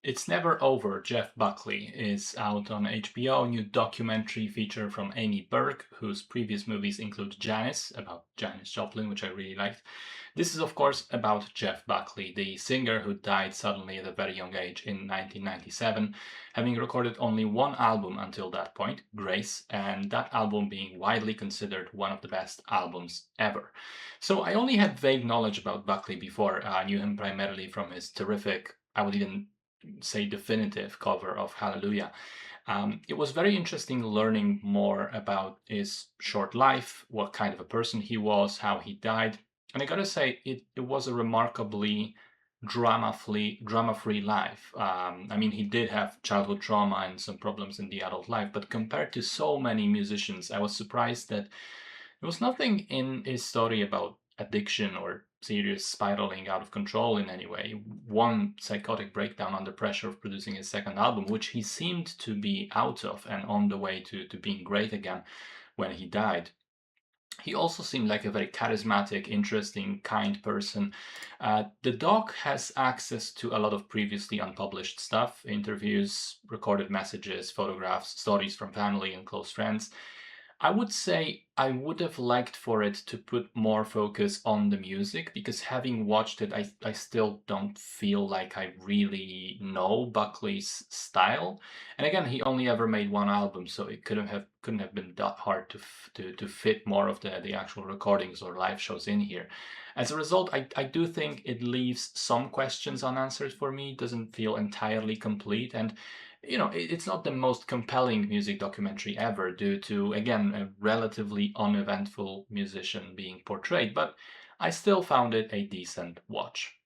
It's Never Over, Jeff Buckley is out on HBO, a new documentary feature from Amy Berg, whose previous movies include Janis, about Janis Joplin, which I really liked. This is, of course, about Jeff Buckley, the singer who died suddenly at a very young age in 1997, having recorded only one album until that point, Grace, and that album being widely considered one of the best albums ever. So I only had vague knowledge about Buckley before. I knew him primarily from his terrific, I would even say definitive cover of Hallelujah. It was very interesting learning more about his short life, what kind of a person he was, how he died. And I gotta say, it was a remarkably drama-free life. I mean, he did have childhood trauma and some problems in the adult life, but compared to so many musicians, I was surprised that there was nothing in his story about addiction or serious spiraling out of control in any way. One psychotic breakdown under pressure of producing his second album, which he seemed to be out of and on the way to being great again when he died. He also seemed like a very charismatic, interesting, kind person. The doc has access to a lot of previously unpublished stuff, interviews, recorded messages, photographs, stories from family and close friends. I would say I would have liked for it to put more focus on the music because having watched it, I still don't feel like I really know Buckley's style. And again, he only ever made one album, so it couldn't have been that hard to fit more of the actual recordings or live shows in here. As a result, I do think it leaves some questions unanswered for me, doesn't feel entirely complete, and it's not the most compelling music documentary ever due to, again, a relatively uneventful musician being portrayed, but I still found it a decent watch.